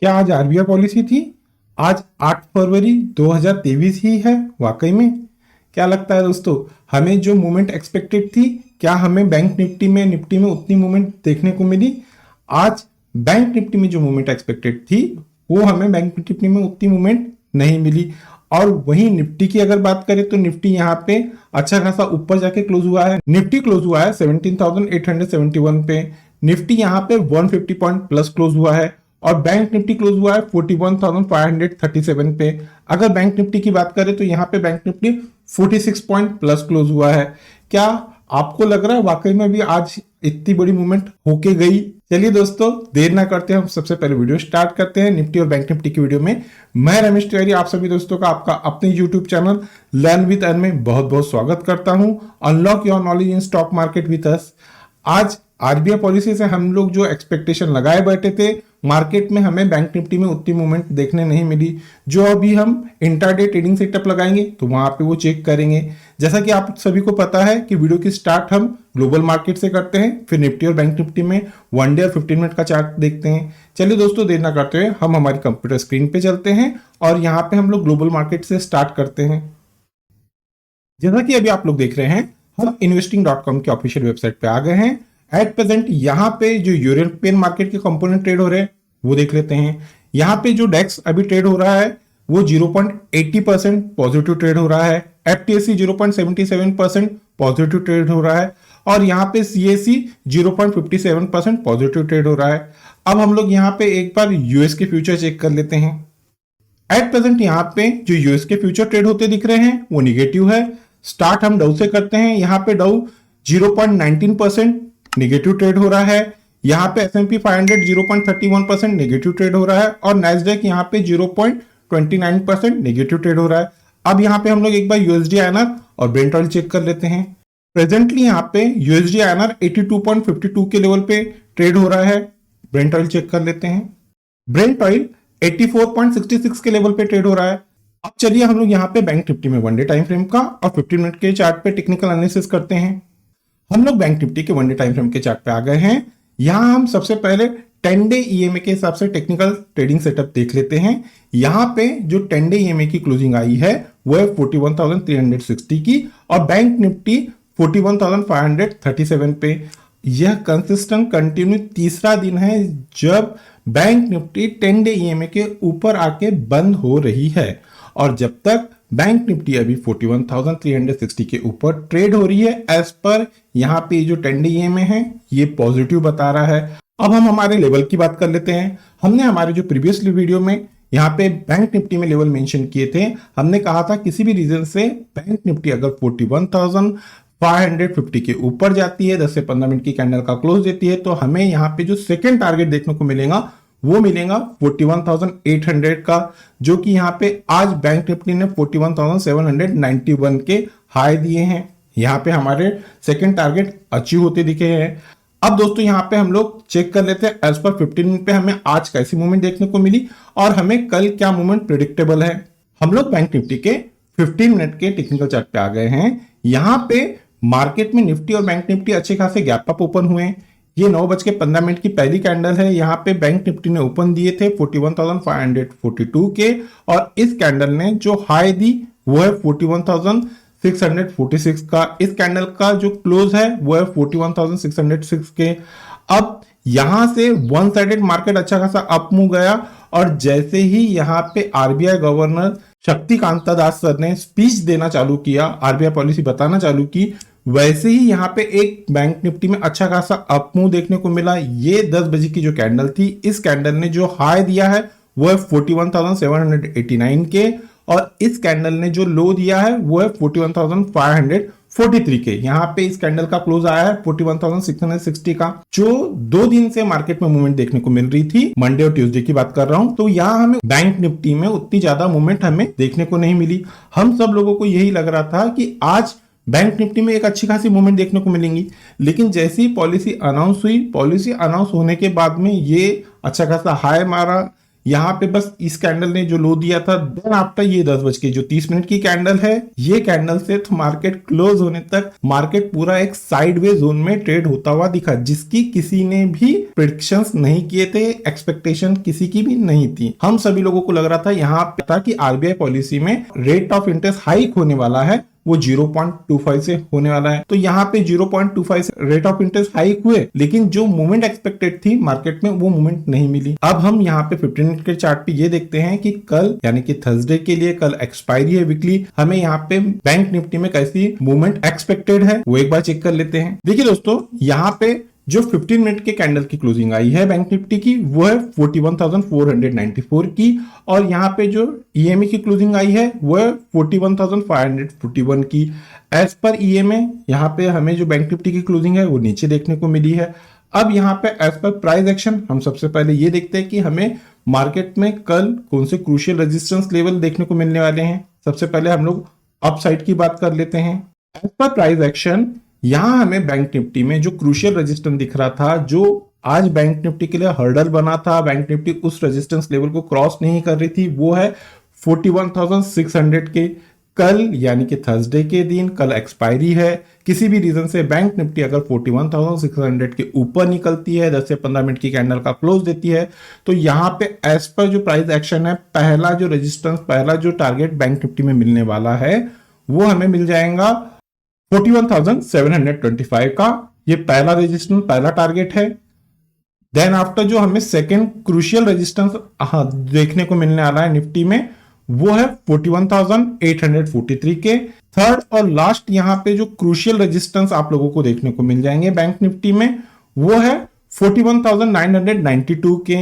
क्या आज RBI policy थी? आज 8 फरवरी 2023 ही है वाकई में। क्या लगता है दोस्तों, हमें जो मूवमेंट एक्सपेक्टेड थी, क्या हमें बैंक निफ्टी में उतनी मूवमेंट देखने को मिली? आज बैंक निफ्टी में जो मूवमेंट एक्सपेक्टेड थी वो हमें बैंक निफ्टी में उतनी मूवमेंट नहीं मिली। और वहीं निफ्टी की अगर बात करें तो निफ्टी यहाँ पे अच्छा खासा ऊपर जाके क्लोज हुआ है। निफ्टी क्लोज हुआ है 17,871 पे। निफ्टी यहाँ पे 150 पॉइंट प्लस क्लोज हुआ है और बैंक निफ्टी क्लोज हुआ है 41,537 पे। अगर बैंक निफ्टी की बात करें तो यहाँ पे bank Nifty 46 point plus close हुआ है। क्या आपको लग रहा है वाकई में भी आज इतनी बड़ी मूवमेंट होके गई? चलिए दोस्तों, देर ना करते हैं, हम सबसे पहले वीडियो स्टार्ट करते हैं निफ्टी और बैंक निफ्टी की वीडियो में। मैं रमेश तिवारी आप सभी दोस्तों का आपका अपने YouTube channel learn with earn में बहुत बहुत स्वागत करता हूं। Unlock your knowledge in stock market with us. आज आरबीआई पॉलिसी से हम लोग जो एक्सपेक्टेशन लगाए बैठे थे मार्केट में, हमें बैंक निफ्टी में उतनी मूवमेंट देखने नहीं मिली। जो अभी हम इंट्राडे ट्रेडिंग सेटअप लगाएंगे तो वहां पे वो चेक करेंगे। जैसा कि आप सभी को पता है कि वीडियो की स्टार्ट हम ग्लोबल मार्केट से करते हैं, फिर निफ्टी और बैंक निफ्टी में 1 डे और 15 मिनट का चार्ट देखते हैं। चलिए दोस्तों, देर ना करते हुए हम हमारी कंप्यूटर स्क्रीन पे चलते हैं और यहाँ पे हम लोग ग्लोबल मार्केट से स्टार्ट करते हैं। जैसा कि अभी आप लोग देख रहे हैं, हम investing.com के ऑफिशियल वेबसाइट पे आ गए हैं। एट प्रेजेंट यहाँ पे जो यूरोपियन मार्केट के कंपोनेंट ट्रेड हो रहे हैं वो देख लेते हैं। यहाँ पे जो डेक्स अभी ट्रेड हो रहा है वो 0.80% पॉजिटिव ट्रेड हो रहा है। एफटीएससी 0.77% पॉजिटिव ट्रेड हो रहा है और यहाँ पे सीएससी 0.57% पॉजिटिव ट्रेड हो रहा है। अब हम लोग यहाँ पे एक बार यूएस के फ्यूचर चेक कर लेते हैं। एट प्रेजेंट यहाँ पे जो यूएस के फ्यूचर ट्रेड होते दिख रहे हैं वो निगेटिव है। स्टार्ट हम डाउ से करते हैं। यहाँ पे डाउ 0.19% निगेटिव ट्रेड हो रहा है। यहाँ पे S&P 500 0.31% नेगेटिव ट्रेड हो रहा है और नैस्डैक यहाँ पे 0.29% नेगेटिव ट्रेड हो रहा है। अब यहाँ पे हम लोग एक बार यूएसडी आईएनआर और ब्रेंट ऑयल चेक कर लेते हैं। प्रेजेंटली यहाँ पे यूएसडी आईएनआर 82.52 के लेवल पे ट्रेड हो रहा है। ब्रेंट ऑयल चेक कर लेते हैं। ब्रेंट ऑयल 84.66 के लेवल पे ट्रेड हो रहा है। अब चलिए हम लोग यहाँ पे बैंक निफ्टी में 1 डे टाइम फ्रेम का और 15 मिनट के चार्ट पे टेक्निकल एनालिसिस करते हैं। हम लोग बैंक निफ्टी के 1 डे टाइम फ्रेम के चार्ट पे आ गए हैं। यहां हम सबसे पहले 10 डे ईएमए के हिसाब से टेक्निकल ट्रेडिंग सेटअप देख लेते हैं। यहां पे जो 10 डे ईएमए की क्लोजिंग आई है वो है 41,360 की और बैंक निफ्टी 41,537 पे। यह कंसिस्टेंट कंटिन्यू तीसरा दिन है जब बैंक निफ्टी 10 डे ईएमए के ऊपर आके बंद हो रही है और जब तक बैंक निफ्टी अभी 41,360 के ऊपर ट्रेड हो रही है, एज पर यहाँ पे जो 10 डे ईएमए है ये पॉजिटिव बता रहा है। अब हम हमारे लेवल की बात कर लेते हैं। हमने हमारे जो प्रीवियस वीडियो में यहाँ पे बैंक निफ्टी में लेवल मेंशन किए थे, हमने कहा था किसी भी रीजन से बैंक निफ्टी अगर 41,550 के ऊपर जाती है, 10 से 15 मिनट की कैंडल का क्लोज देती है, तो हमें यहाँ पे जो सेकेंड टारगेट देखने को मिलेगा वो मिलेगा 41,800 का, जो कि यहाँ पे आज बैंक निफ्टी ने 41,791 के हाई दिए हैं। यहाँ पे हमारे सेकंड टारगेट अचीव होते दिखे हैं। अब दोस्तों यहाँ पे हम लोग चेक कर लेते हैं एज पर 15 मिनट पे हमें आज कैसी मूवमेंट देखने को मिली और हमें कल क्या मूवमेंट प्रिडिक्टेबल है। हम लोग बैंक निफ्टी के 15 मिनट के टेक्निकल चार्ट पे आ गए हैं। यहाँ पे मार्केट में निफ्टी और बैंक निफ्टी अच्छे खासे गैप अप ओपन हुए। ये 9:15 की पहली कैंडल है। यहाँ पे बैंक निफ्टी ने ओपन दिए थे 41,542 के और इस कैंडल ने जो हाई दी वो है 41,646 का। इस कैंडल का जो क्लोज है वो है 41,606 के। अब यहां से वन साइडेड मार्केट अच्छा खासा अप मूव गया और जैसे ही यहाँ पे आरबीआई गवर्नर शक्तिकांता दास सर ने स्पीच देना चालू किया, आरबीआई पॉलिसी बताना चालू की, वैसे ही यहाँ पे एक बैंक निफ्टी में अच्छा खासा अप मूव देखने को मिला। ये 10 बजे की जो कैंडल थी, इस कैंडल ने जो हाई दिया है वो है 41,789 के और इस कैंडल ने जो लो दिया है वो है 41,543 के। यहाँ पे इस कैंडल का क्लोज आया है 41,660 का। जो 2 दिन से मार्केट में मूवमेंट देखने को मिल रही थी, मंडे और ट्यूसडे की बात कर रहा हूं, तो यहाँ हमें बैंक निफ्टी में उतनी ज्यादा मूवमेंट हमें देखने को नहीं मिली। हम सब लोगों को यही लग रहा था कि आज बैंक निफ्टी में एक अच्छी खासी मूवमेंट देखने को मिलेंगी, लेकिन जैसे ही पॉलिसी अनाउंस हुई, पॉलिसी अनाउंस होने के बाद में ये अच्छा खासा हाई मारा। यहाँ पे बस इस कैंडल ने जो लो दिया था, देन आफ्टर ये 10:30 की कैंडल है, ये कैंडल से तो मार्केट क्लोज होने तक मार्केट पूरा एक साइडवे जोन में ट्रेड होता हुआ दिखा, जिसकी किसी ने भी प्रेडिक्शंस नहीं किए थे, एक्सपेक्टेशन किसी की भी नहीं थी। हम सभी लोगों को लग रहा था यहाँ पे था कि आरबीआई पॉलिसी में रेट ऑफ इंटरेस्ट हाइक होने वाला है, वो 0.25 से होने वाला है। तो यहाँ पे 0.25 से रेट ऑफ इंटरेस्ट हाइक हुए, लेकिन जो मूवमेंट एक्सपेक्टेड थी मार्केट में वो मूवमेंट नहीं मिली। अब हम यहाँ पे 15 मिनट के चार्ट पे ये देखते हैं कि कल यानी कि थर्सडे के लिए कल एक्सपायरी है वीकली, हमें यहाँ पे बैंक निफ्टी में कैसी मूवमेंट एक्सपेक्टेड है वो एक बार चेक कर लेते हैं। देखिए दोस्तों, यहाँ पे जो 15 मिनट के कैंडल की क्लोजिंग आई है बैंक निफ्टी की, वो है 41,494 की, और यहाँ पे जो ईएमए की क्लोजिंग आई है वो है 41,541 की। एज पर ईएमए यहाँ पे हमें जो बैंक निफ्टी की क्लोजिंग है वो नीचे देखने को मिली है। अब यहाँ पे एज पर प्राइस एक्शन हम सबसे पहले ये देखते हैं कि हमें मार्केट में कल कौन से क्रूशियल रेजिस्टेंस लेवल देखने को मिलने वाले हैं। सबसे पहले हम लोग अपसाइड की बात कर लेते हैं। एज पर प्राइस एक्शन यहां हमें बैंक निफ्टी में जो क्रूशियल रेजिस्टेंस दिख रहा था, जो आज बैंक निफ्टी के लिए हर्डल बना था, बैंक निफ्टी उस रेजिस्टेंस लेवल को क्रॉस नहीं कर रही थी, वो है 41,600 के। कल यानी कि थर्सडे के दिन कल एक्सपायरी है, किसी भी रीजन से बैंक निफ्टी अगर 41,600 के ऊपर निकलती है, 10 से 15 मिनट की कैंडल का क्लोज देती है, तो यहाँ पे एज पर जो प्राइस एक्शन है, पहला जो रेजिस्टेंस, पहला जो टारगेट बैंक निफ्टी में मिलने वाला है वो हमें मिल जाएगा 41,725 का। ये पहला रेजिस्टेंस, पहला टारगेट है। देन आफ्टर जो हमें सेकेंड क्रूशियल रेजिस्टेंस देखने को मिलने वाला है निफ्टी में, वो है 41,843 के। थर्ड और लास्ट यहाँ पे जो क्रूशियल रेजिस्टेंस आप लोगों को देखने को मिल जाएंगे बैंक निफ्टी में, वो है 41,992 के।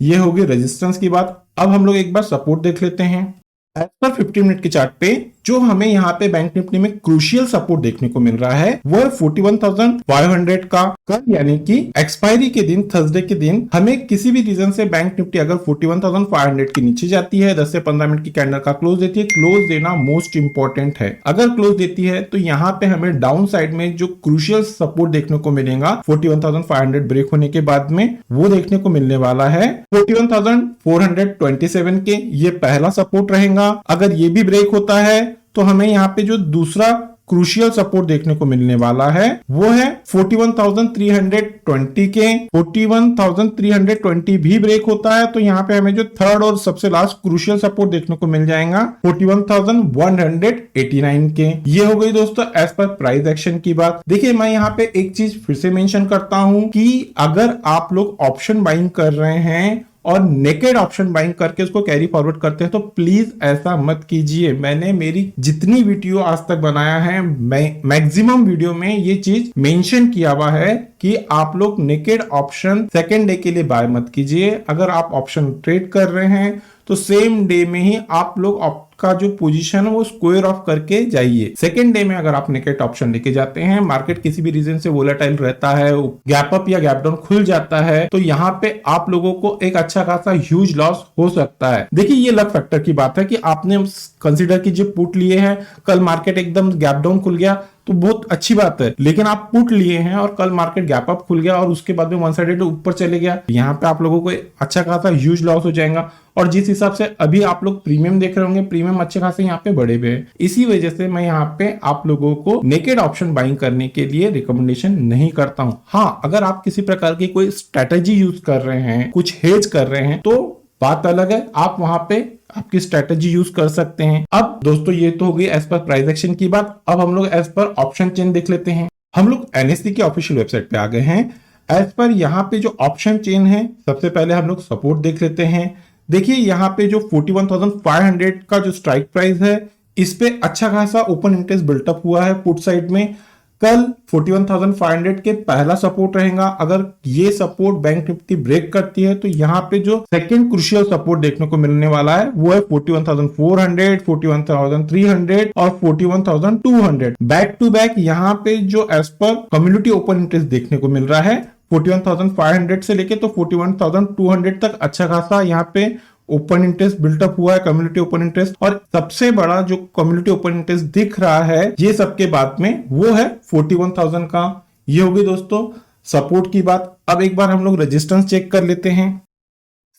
ये होगी रेजिस्टेंस की बात। अब हम लोग एक बार सपोर्ट देख लेते हैं। एज पर 15 मिनट के चार्ट पे जो हमें यहाँ पे बैंक निफ्टी में क्रूशियल सपोर्ट देखने को मिल रहा है वो है 41,500 का। कल यानी कि एक्सपायरी के दिन, थर्सडे के दिन, हमें किसी भी रीजन से बैंक निफ्टी अगर 41,500 के नीचे जाती है, 10 से 15 मिनट की कैंडल का क्लोज देती है, क्लोज देना मोस्ट इंपॉर्टेंट है। अगर क्लोज देती है तो यहाँ पे हमें डाउन साइड में जो क्रूशियल सपोर्ट देखने को मिलेगा 41,500 ब्रेक होने के बाद में, वो देखने को मिलने वाला है 41,427 के। ये पहला सपोर्ट रहेगा। अगर ये भी ब्रेक होता है तो हमें यहाँ पे जो दूसरा क्रूशियल सपोर्ट देखने को मिलने वाला है वो है 41,320 के। 41,320 भी ब्रेक होता है तो यहाँ पे हमें जो थर्ड और सबसे लास्ट क्रूशियल सपोर्ट देखने को मिल जाएगा 41,189 के। ये हो गई दोस्तों एज पर प्राइस एक्शन की बात। देखिए, मैं यहाँ पे एक चीज फिर से मेंशन करता हूं कि अगर आप लोग ऑप्शन बाइंग कर रहे हैं और नेकेड ऑप्शन बाइंग करके उसको कैरी फॉरवर्ड करते हैं तो प्लीज ऐसा मत कीजिए। मैंने मेरी जितनी वीडियो आज तक बनाया है, मैक्सिमम वीडियो में ये चीज मेंशन किया हुआ है कि आप लोग नेकेड ऑप्शन सेकेंड डे के लिए बाय मत कीजिए। अगर आप ऑप्शन ट्रेड कर रहे हैं तो सेम डे में ही आप लोग आपका जो पोजीशन है वो स्क्वायर ऑफ करके जाइए। सेकेंड डे में अगर आप नेकेड ऑप्शन लेके जाते हैं, मार्केट किसी भी रीजन से वोलेटाइल रहता है, गैप अप या गैप डाउन खुल जाता है, तो यहाँ पे आप लोगों को एक अच्छा खासा ह्यूज लॉस हो सकता है। देखिए, ये लक फैक्टर की बात है कि आपने कंसिडर कीजिए पुट लिए हैं, कल मार्केट एकदम गैप डाउन खुल गया तो बहुत अच्छी बात है, लेकिन आप पुट लिए हैं और कल मार्केट गैप अप खुल गया और उसके बाद में वन साइडेड ऊपर चले गया, यहाँ पे आप लोगों को अच्छा खासा ह्यूज लॉस हो जाएगा। और जिस हिसाब से अभी आप लोग प्रीमियम देख रहे होंगे, प्रीमियम अच्छे खासे यहाँ पे बढ़े हुए हैं। इसी वजह से मैं यहाँ पे आप लोगों को नेकेड ऑप्शन बाइंग करने के लिए रिकमेंडेशन नहीं करता हूँ। हाँ, अगर आप किसी प्रकार की कोई स्ट्रेटेजी यूज कर रहे हैं, कुछ हेज कर रहे हैं, तो बात अलग है, आप वहां पे आपकी स्ट्रेटेजी यूज कर सकते हैं। अब दोस्तों, ये तो हो गई एज पर प्राइस एक्शन की बात। अब हम लोग एज पर ऑप्शन चेन देख लेते हैं। हम लोग एनएससी की ऑफिशियल वेबसाइट पे आ गए हैं। एज पर यहाँ पे जो ऑप्शन चेन है, सबसे पहले हम लोग सपोर्ट देख लेते हैं। देखिए, यहाँ पे जो 41,500 का जो स्ट्राइक प्राइस है, इस पे अच्छा खासा ओपन इंटरेस्ट बिल्टअप हुआ है पुट साइड में। कल 41,500 के पहला सपोर्ट रहेगा। अगर ये सपोर्ट बैंक निफ्टी ब्रेक करती है तो यहाँ पे जो सेकंड क्रूशियल सपोर्ट देखने को मिलने वाला है वो है 41,400, 41,300 और 41,200। बैक टू बैक यहाँ पे जो as per community open interest देखने को मिल रहा है 41,500 से लेके तो 41,200 तक अच्छा खासा यहाँ पे ओपन इंटरेस्ट बिल्टअप हुआ है, कम्युनिटी ओपन इंटरेस्ट। और सबसे बड़ा जो कम्युनिटी ओपन इंटरेस्ट दिख रहा है ये सबके बाद में, वो है 41,000 का। ये होगी दोस्तों सपोर्ट की बात। अब एक बार हम लोग रेजिस्टेंस चेक कर लेते हैं।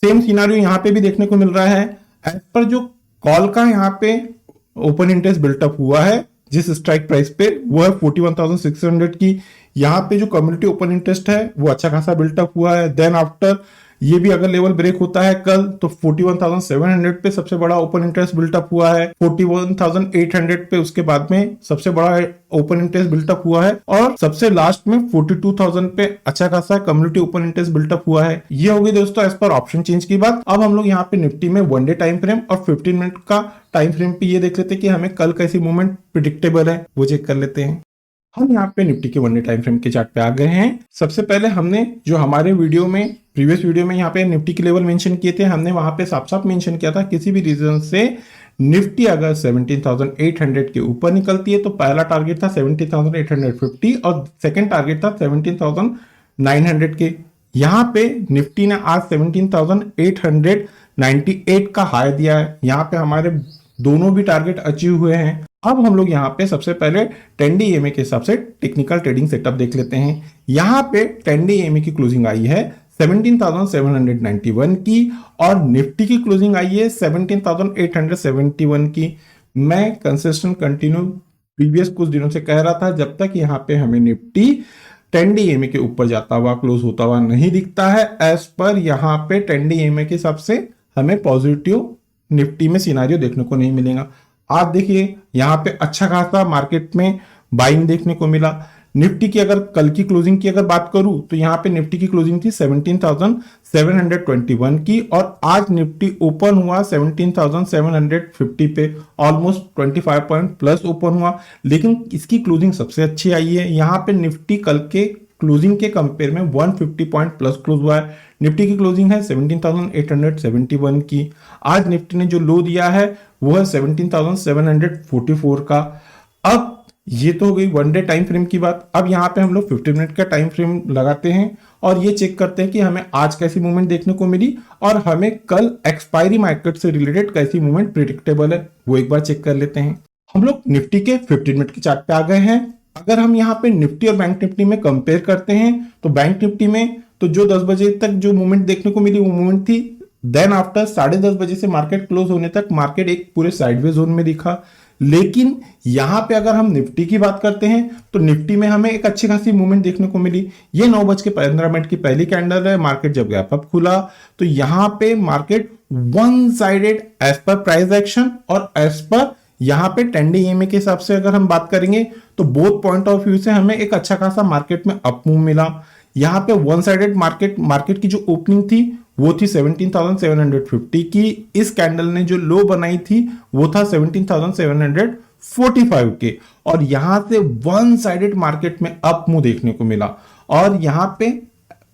सेम सिनारियो यहाँ पे भी देखने को मिल रहा है। एज पर जो कॉल का यहाँ पे ओपन इंटरेस्ट बिल्टअप हुआ है जिस स्ट्राइक प्राइस पे, वो है 41,600 की। यहाँ पे जो कम्युनिटी ओपन इंटरेस्ट है वो अच्छा खासा बिल्टअप हुआ है। देन आफ्टर ये भी अगर लेवल ब्रेक होता है कल तो 41,700 पे सबसे बड़ा ओपन इंटरेस्ट बिल्टअप हुआ है। 41,800 पे उसके बाद में सबसे बड़ा ओपन इंटरेस्ट बिल्टअप हुआ है, और सबसे लास्ट में 42,000 पे अच्छा खासा कम्युनिटी ओपन इंटरेस्ट बिल्टअप हुआ है। ये होगी दोस्तों एज पर ऑप्शन चेंज की बात। अब हम लोग यहाँ पे निफ्टी में 1 डे टाइम फ्रेम और 15 मिनट का टाइम फ्रेम पे ये देख लेते हैं कि हमें कल कैसी मूवमेंट प्रिडिक्टेबल है, वो चेक कर लेते हैं। हम यहाँ पे निफ्टी के 1 डे टाइम फ्रेम के चार्ट पे आ गए हैं। सबसे पहले हमने जो हमारे वीडियो में प्रीवियस वीडियो में यहाँ पे निफ्टी के लेवल मेंशन किए थे, हमने वहां पे साफ साफ मेंशन किया था किसी भी रीजन से निफ्टी अगर 17,800 के ऊपर निकलती है तो पहला टारगेट था 17,850 और सेकंड टारगेट था 17,900 के। यहाँ पे निफ्टी ने आज 17,898 का हाई दिया है। यहाँ पे हमारे दोनों भी टारगेट अचीव हुए हैं। अब हम लोग यहाँ पे सबसे पहले 10 डे EMA के हिसाब से टेक्निकल ट्रेडिंग सेटअप देख लेते हैं। यहाँ पे 10 डे EMA की क्लोजिंग आई है 17,791 की और निफ्टी की क्लोजिंग आई है 17,871 की। मैं कंसिस्टेंट कंटिन्यू प्रीवियस कुछ दिनों से कह रहा था जब तक यहाँ पे हमें निफ्टी 10 डे EMA के ऊपर जाता हुआ क्लोज होता हुआ नहीं दिखता है, एज पर यहाँ पे 10 डे EMA के हिसाब से हमें पॉजिटिव निफ्टी में सिनारियो देखने को नहीं मिलेगा। आप देखिए यहाँ पे अच्छा खासा मार्केट में बाइंग देखने को मिला। निफ्टी की अगर कल की क्लोजिंग की अगर बात करूं तो यहाँ पे निफ्टी की क्लोजिंग थी 17,721 की और आज निफ्टी ओपन हुआ 17,750 पे, ऑलमोस्ट 25 पॉइंट प्लस ओपन हुआ। लेकिन इसकी क्लोजिंग सबसे अच्छी आई है। यहाँ पे निफ्टी कल के क्लोजिंग के कंपेयर में 150 पॉइंट प्लस क्लोज हुआ है। निफ्टी की क्लोजिंग है 17,871 की। आज निफ्टी ने जो लो दिया है वो है 17,744 का। अब ये तो हो गई 1 डे टाइम फ्रेम की बात। अब यहाँ पे हम लोग 15 मिनट का टाइम फ्रेम लगाते हैं और ये चेक करते हैं कि हमें आज कैसी मूवमेंट देखने को मिली और हमें कल एक्सपायरी मार्केट से रिलेटेड कैसी मूवमेंट प्रिडिक्टेबल है, वो एक बार चेक कर लेते हैं। हम लोग निफ्टी के 15 मिनट के चार्ट पे आ गए हैं। अगर हम यहाँ पे निफ्टी और बैंक निफ्टी में कंपेयर करते हैं तो बैंक निफ्टी में तो जो 10 बजे तक जो मूवमेंट देखने को मिली वो मूवमेंट थी। देन आफ्टर 10:30 बजे से मार्केट क्लोज होने तक मार्केट एक पूरे साइडवे जोन में दिखा। लेकिन यहां पे अगर हम निफ्टी की बात करते हैं तो निफ्टी में हमें एक अच्छी खासी मूवमेंट देखने को मिली। ये 9:15 की पहली कैंडल है। मार्केट जब गैप अप खुला तो यहां पे market one sided as per price action और एज पर यहां पे 10 डे EMA के हिसाब से अगर हम बात करेंगे तो बोथ पॉइंट ऑफ व्यू से हमें एक अच्छा खासा मार्केट में अप मूव मिला। यहां पे वन साइडेड मार्केट की जो ओपनिंग थी वो थी 17,750 की। इस कैंडल ने जो लो बनाई थी वो था 17,745 के और यहां से वन साइडेड मार्केट में अप मूव देखने को मिला। और यहां पे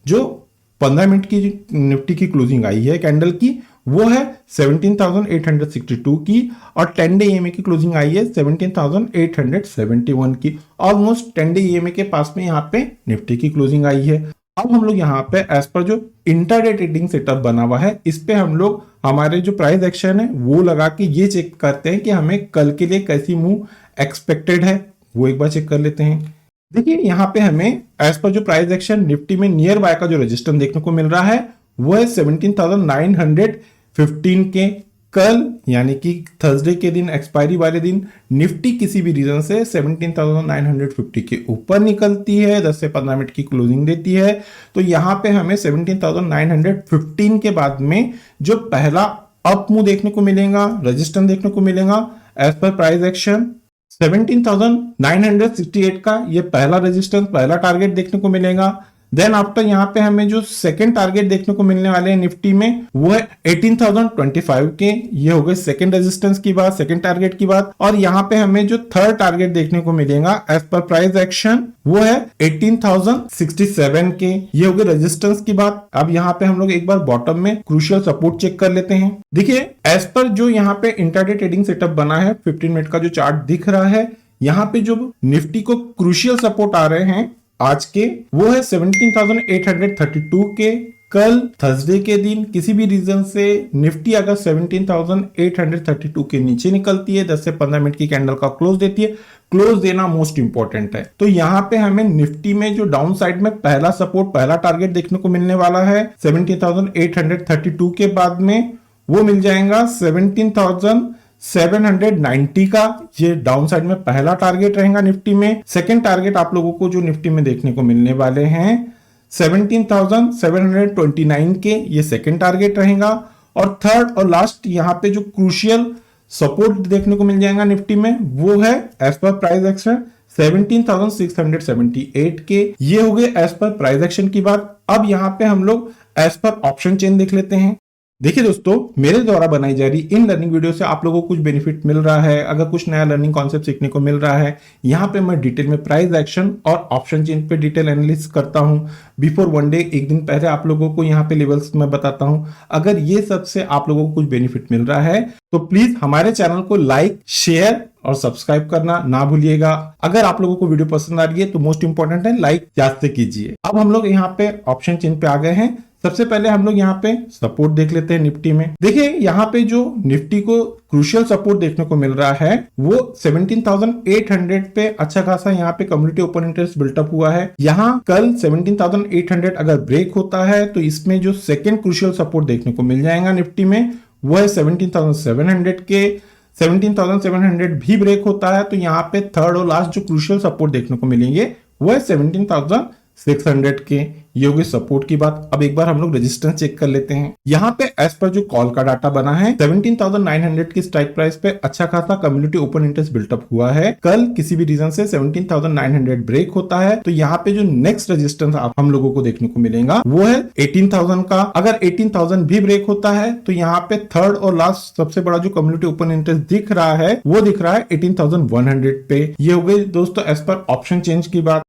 जो 15 मिनट की निफ्टी की क्लोजिंग आई है कैंडल की वो है 17,862 की और 10 डे EMA की क्लोजिंग आई है 17,871 की। ऑलमोस्ट 10 डे EMA के पास में यहाँ पे निफ्टी की क्लोजिंग आई है। अब हम लोग यहाँ पे एज पर जो इंटरडे ट्रेडिंग सेटअप बना हुआ है इस पे हम लोग हमारे जो प्राइस एक्शन है वो लगा के ये चेक करते हैं कि हमें कल के लिए कैसी मूव एक्सपेक्टेड है, वो एक बार चेक कर लेते हैं। देखिए यहाँ पे हमें एज पर जो प्राइस एक्शन निफ्टी में नियर बाय का जो रेजिस्टेंस देखने को मिल रहा है वो है 17,915 के। कल यानी कि थर्सडे के दिन एक्सपायरी वाले दिन निफ्टी किसी भी रीजन से 17,950 के ऊपर निकलती है, 10 से 15 मिनट की क्लोजिंग देती है, तो यहाँ पे हमें 17,915 के बाद में जो पहला अप मूव देखने को मिलेगा, रेजिस्टेंस देखने को मिलेगा एज पर प्राइस एक्शन 17,968 का ये पहला रेजिस्टेंस, पहला टारगेट देखने को मिलेगा। देन आफ्टर यहाँ पे हमें जो सेकंड टारगेट देखने को मिलने वाले हैं निफ्टी में वो है 18,025 के। ये हो गए सेकंड रेजिस्टेंस की बात, सेकंड टारगेट की बात। और यहाँ पे हमें जो थर्ड टारगेट देखने को मिलेगा एज पर प्राइस एक्शन वो है 18,067 के। ये हो गए रेजिस्टेंस की बात। अब यहाँ पे हम लोग एक बार बॉटम में क्रूशियल सपोर्ट चेक कर लेते हैं। देखिए एज पर जो यहाँ पे इंट्राडे ट्रेडिंग सेटअप बना है 15 मिनट का जो चार्ट दिख रहा है, यहाँ पे जो निफ्टी को क्रूशियल सपोर्ट आ रहे हैं आज के वो है 17,832 के। कल थर्सडे के दिन किसी भी रीजन से निफ्टी अगर 17,832 के नीचे निकलती है, 10 से 15 मिनट की कैंडल का क्लोज देती है, क्लोज देना मोस्ट इंपॉर्टेंट है। तो यहाँ पे हमें निफ्टी में जो डाउन साइड में पहला सपोर्ट, पहला टारगेट देखने को मिलने वाला है 17,832 के बाद में वो मिल जाएगा 17,790 का। ये डाउन साइड में पहला टारगेट रहेगा निफ्टी में। सेकंड टारगेट आप लोगों को जो निफ्टी में देखने को मिलने वाले हैं 17,729 के, ये सेकंड टारगेट रहेगा। और थर्ड और लास्ट यहाँ पे जो क्रूशियल सपोर्ट देखने को मिल जाएगा निफ्टी में वो है एज पर प्राइस एक्शन 17,678 के। ये हो गए एज पर प्राइस एक्शन की बात। अब यहाँ पे हम लोग एज पर ऑप्शन चेन देख लेते हैं। देखिए दोस्तों, मेरे द्वारा बनाई जा रही इन लर्निंग वीडियो से आप लोगों को कुछ बेनिफिट मिल रहा है, अगर कुछ नया लर्निंग कॉन्सेप्ट सीखने को मिल रहा है, यहाँ पे मैं डिटेल में प्राइस एक्शन और ऑप्शन चेन पे डिटेल एनालिसिस करता हूँ। बिफोर वन डे, एक दिन पहले आप लोगों को यहाँ पे लेवल्स में बताता हूँ। अगर ये सब से आप लोगों को कुछ बेनिफिट मिल रहा है तो प्लीज हमारे चैनल को लाइक, शेयर और सब्सक्राइब करना ना भूलिएगा। अगर आप लोगों को वीडियो पसंद आ रही है तो मोस्ट इंपॉर्टेंट है लाइक याद से कीजिए। अब हम लोग यहाँ पे ऑप्शन चेन पे आ गए हैं। सबसे पहले हम लोग यहाँ पे सपोर्ट देख लेते हैं निफ्टी में। देखिए यहाँ पे जो निफ्टी को क्रूशियल सपोर्ट देखने को मिल रहा है वो 17,800 पे अच्छा खासा यहाँ पे कम्युनिटी ओपन इंटरेस्ट बिल्टअप हुआ है। यहाँ कल 17,800 अगर ब्रेक होता है तो इसमें जो सेकेंड क्रूशियल सपोर्ट देखने को मिल जाएगा निफ्टी में वो है 17,700 के। 17,700 भी ब्रेक होता है तो यहाँ पे थर्ड और लास्ट जो क्रूशियल सपोर्ट देखने को मिलेंगे वो है 17,600 के। ये होगी सपोर्ट की बात। अब एक बार हम लोग रेजिस्टेंस चेक कर लेते हैं। यहाँ पे एज पर जो कॉल का डाटा बना है 17,900 की स्ट्राइक प्राइस पे अच्छा खासा कम्युनिटी ओपन इंटरेस्ट बिल्टअप हुआ है। कल किसी भी रीजन से 17,900 ब्रेक होता है तो यहाँ पे जो नेक्स्ट रेजिस्टेंस हम लोगों को देखने को मिलेगा वो है 18,000 का। अगर 18,000 भी ब्रेक होता है तो यहाँ पे थर्ड और लास्ट सबसे बड़ा जो कम्युनिटी ओपन इंटरेस्ट दिख रहा है वो दिख रहा है 18,100 पे। ये हो गई दोस्तों एज पर ऑप्शन चेंज की बात।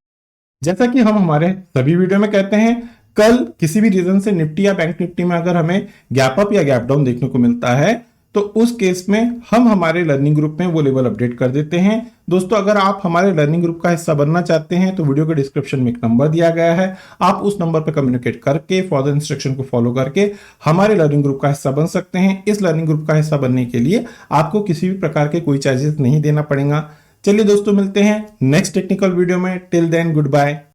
जैसा कि हम हमारे सभी वीडियो में कहते हैं, कल किसी भी रीजन से निफ्टी या बैंक निफ्टी में अगर हमें गैप अप या गैप डाउन देखने को मिलता है तो उस केस में हम हमारे लर्निंग ग्रुप में वो लेवल अपडेट कर देते हैं। दोस्तों, अगर आप हमारे लर्निंग ग्रुप का हिस्सा बनना चाहते हैं तो वीडियो के डिस्क्रिप्शन में एक नंबर दिया गया है, आप उस नंबर पर कम्युनिकेट करके फॉरदर इंस्ट्रक्शन को फॉलो करके हमारे लर्निंग ग्रुप का हिस्सा बन सकते हैं। इस लर्निंग ग्रुप का हिस्सा बनने के लिए आपको किसी भी प्रकार के कोई चार्जेस नहीं देना पड़ेगा। चलिए दोस्तों, मिलते हैं नेक्स्ट टेक्निकल वीडियो में। Till then, good bye.